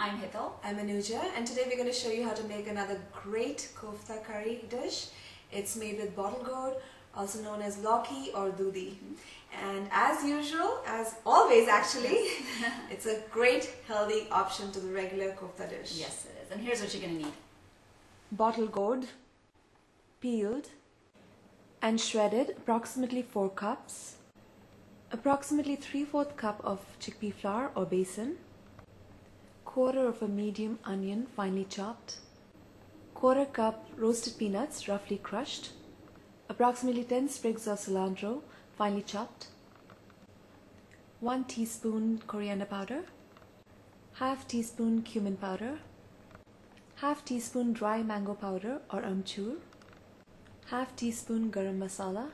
I'm Hital. I'm Anuja, and today we're going to show you how to make another great kofta curry dish. It's made with Bottlegourd, also known as Lauki or Doodhi. And as usual, as always actually, it's a great healthy option to the regular kofta dish. Yes, it is. And here's what you're going to need. Bottlegourd, peeled and shredded, approximately 4 cups. Approximately 3/4 cup of chickpea flour or besan. Quarter of a medium onion finely chopped. Quarter cup roasted peanuts roughly crushed. Approximately 10 sprigs of cilantro finely chopped. 1 teaspoon coriander powder. Half teaspoon cumin powder. Half teaspoon dry mango powder or amchur. Half teaspoon garam masala.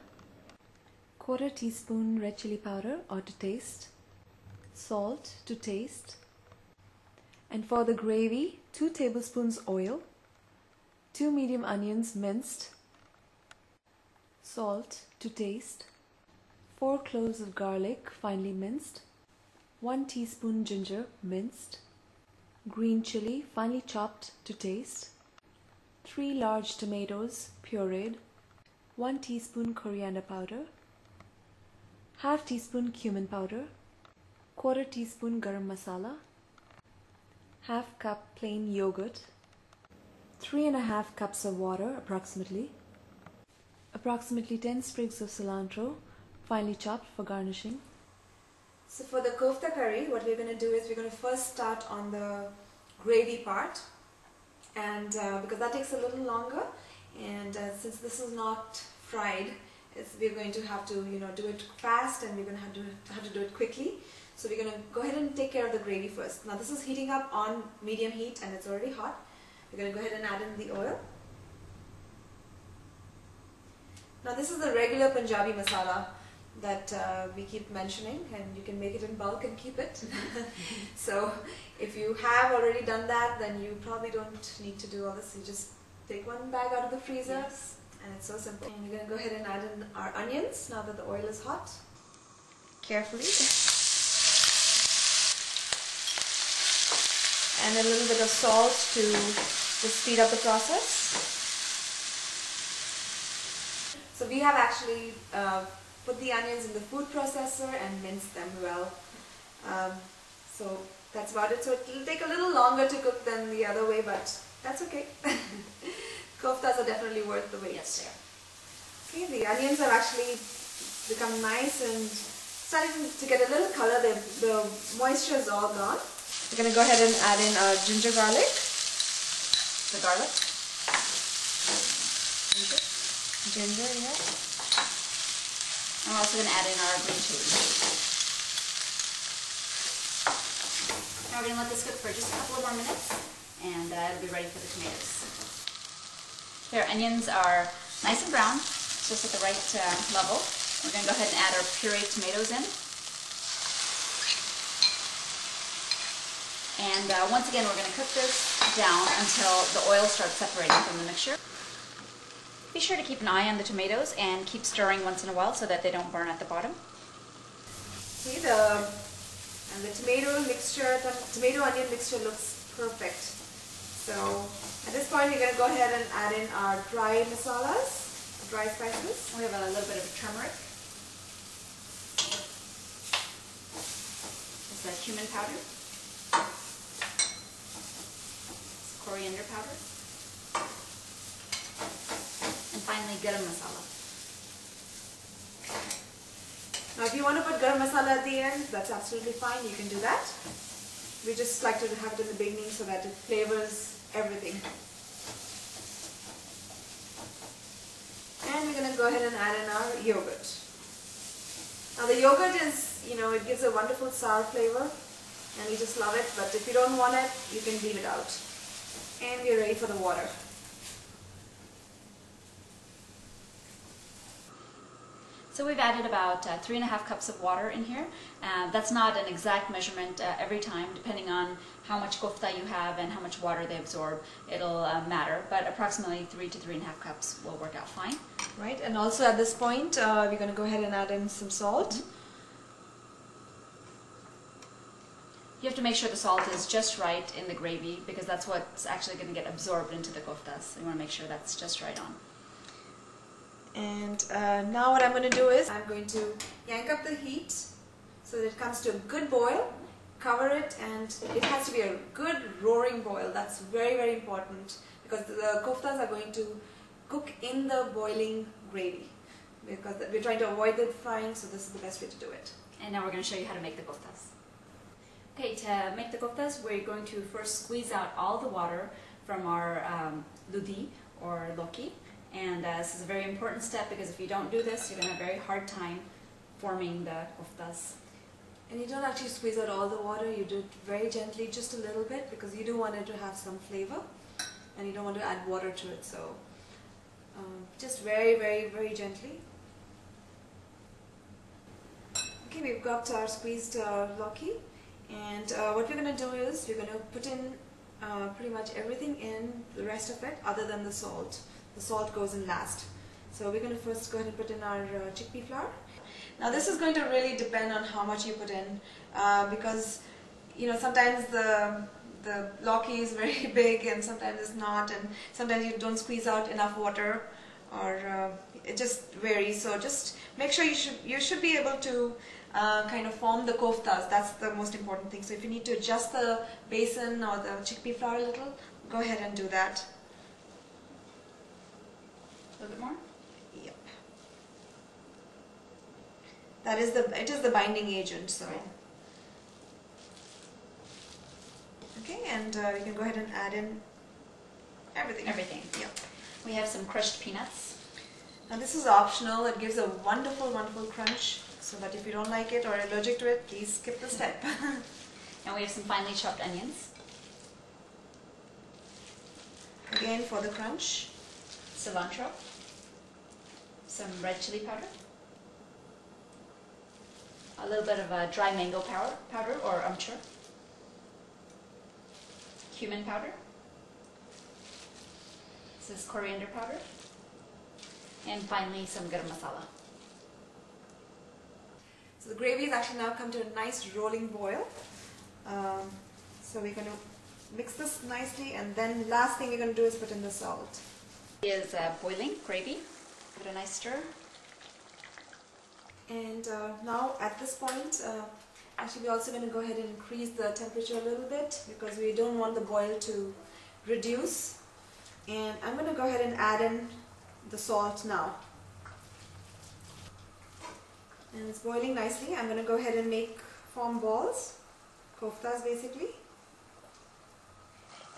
Quarter teaspoon red chili powder or to taste. Salt to taste. And for the gravy, 2 tablespoons oil. 2 medium onions minced. Salt to taste. 4 cloves of garlic finely minced. 1 teaspoon ginger minced. Green chili finely chopped to taste. 3 large tomatoes pureed. 1 teaspoon coriander powder. Half teaspoon cumin powder. Quarter teaspoon garam masala. Half cup plain yogurt. 3½ cups of water approximately. Approximately 10 sprigs of cilantro finely chopped for garnishing. So for the kofta curry, what we're going to do is we're going to first start on the gravy part, and because that takes a little longer, and since this is not fried, we're going to have to do it fast, and we're going to have to do it quickly. So we're going to go ahead and take care of the gravy first. Now this is heating up on medium heat and it's already hot. We're going to go ahead and add in the oil. Now this is the regular Punjabi masala that we keep mentioning, and you can make it in bulk and keep it. So if you have already done that, then you probably don't need to do all this. You just take one bag out of the freezer. Yes. And it's so simple. And we're going to go ahead and add in our onions now that the oil is hot. Carefully. And a little bit of salt to speed up the process. So we have actually put the onions in the food processor and minced them well. So that's about it. So it will take a little longer to cook than the other way, but that's okay. Koftas are definitely worth the wait. Yes, they are. Okay, the onions have actually become nice and starting to get a little color. The moisture is all gone. We're going to go ahead and add in our ginger garlic. The garlic. Ginger, yeah. I'm also going to add in our green chili. Now we're going to let this cook for just a couple of more minutes, and it'll be ready for the tomatoes. Here, onions are nice and brown, just at the right level. We're going to go ahead and add our pureed tomatoes in. And once again, we're going to cook this down until the oil starts separating from the mixture. Be sure to keep an eye on the tomatoes and keep stirring once in a while so that they don't burn at the bottom. See, the tomato onion mixture looks perfect. So at this point, we're going to go ahead and add in our dry masalas, dry spices. We have a little bit of turmeric. This is cumin powder. Coriander powder, and finally garam masala. Now if you want to put garam masala at the end, that's absolutely fine, you can do that. We just like to have it in the beginning so that it flavors everything. And we're going to go ahead and add in our yogurt. Now the yogurt is, it gives a wonderful sour flavor and we just love it, but if you don't want it, you can leave it out. And we're ready for the water. So we've added about 3½ cups of water in here. That's not an exact measurement every time, depending on how much kofta you have and how much water they absorb. It'll matter, but approximately 3 to 3½ cups will work out fine. Right, and also at this point, we're going to go ahead and add in some salt. You have to make sure the salt is just right in the gravy because that's what's actually going to get absorbed into the koftas. You want to make sure that's just right on. And now what I'm going to do is I'm going to yank up the heat so that it comes to a good boil, cover it, and it has to be a good roaring boil. That's very, very important because the koftas are going to cook in the boiling gravy because we're trying to avoid the frying, so this is the best way to do it. And now we're going to show you how to make the koftas. Okay, to make the koftas, we're going to first squeeze out all the water from our doodhi or Lauki. And this is a very important step because if you don't do this, you're going to have a very hard time forming the koftas. And you don't actually squeeze out all the water, you do it very gently, just a little bit, because you do want it to have some flavor and you don't want to add water to it, so just very, very, very gently. Okay, we've got our squeezed Lauki, and what we're going to do is we're going to put in pretty much everything in, the rest of it, other than the salt. The salt goes in last. So we're going to first go ahead and put in our chickpea flour. Now this is going to really depend on how much you put in because sometimes the Lauki is very big and sometimes it's not, and sometimes you don't squeeze out enough water, or it just varies. So just make sure you should be able to kind of form the koftas. That's the most important thing. So if you need to adjust the basin or the chickpea flour a little, go ahead and do that. A little bit more? Yep. It is the binding agent, so. Right. Okay, and you can go ahead and add in everything. Everything. Yep. We have some crushed peanuts. Now this is optional. It gives a wonderful, wonderful crunch. So that if you don't like it or are allergic to it, please skip the step. And we have some finely chopped onions. Again for the crunch. Cilantro. Some red chili powder. A little bit of dry mango powder or amchur. Cumin powder. This is coriander powder. And finally some garam masala. So the gravy has actually now come to a nice rolling boil. So we're going to mix this nicely, and then last thing we're going to do is put in the salt. It is boiling gravy. Give it a nice stir. And now at this point, actually we're also going to go ahead and increase the temperature a little bit because we don't want the boil to reduce. And I'm going to go ahead and add in the salt now. And it's boiling nicely. I'm going to go ahead and form balls, koftas basically.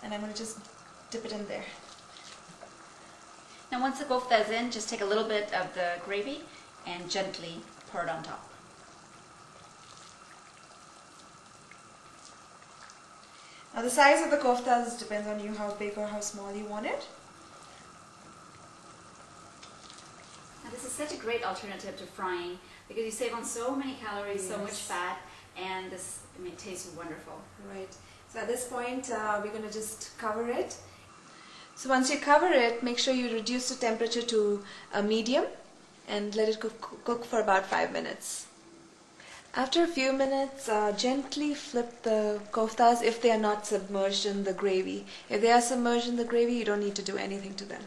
And I'm going to just dip it in there. Now once the kofta is in, just take a little bit of the gravy and gently pour it on top. Now the size of the koftas depends on you, how big or how small you want it. Now this is such a great alternative to frying because you save on so many calories, Yes. so much fat, and this tastes wonderful. Right. So at this point, we're going to just cover it. So once you cover it, make sure you reduce the temperature to a medium and let it cook for about 5 minutes. After a few minutes, gently flip the koftas if they are not submerged in the gravy. If they are submerged in the gravy, you don't need to do anything to them.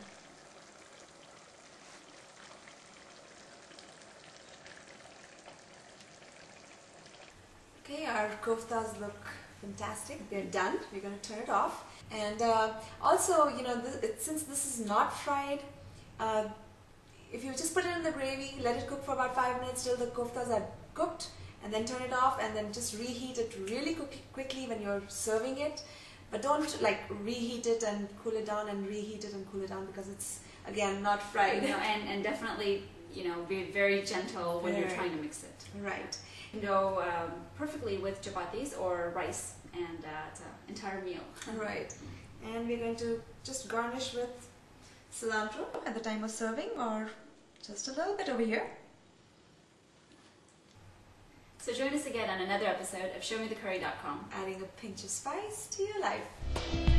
Okay, our koftas look fantastic. They're done. We're going to turn it off. And also, since this is not fried, if you just put it in the gravy, let it cook for about 5 minutes till the koftas are cooked, and then turn it off and then just reheat it really quickly when you're serving it. But don't reheat it and cool it down and reheat it and cool it down because it's, again, not fried. And definitely, be very gentle when you're trying to mix it. Right. It can go perfectly with chapatis or rice, and it's an entire meal. Right. And we're going to just garnish with cilantro at the time of serving, or just a little bit over here. So join us again on another episode of ShowMeTheCurry.com. Adding a pinch of spice to your life.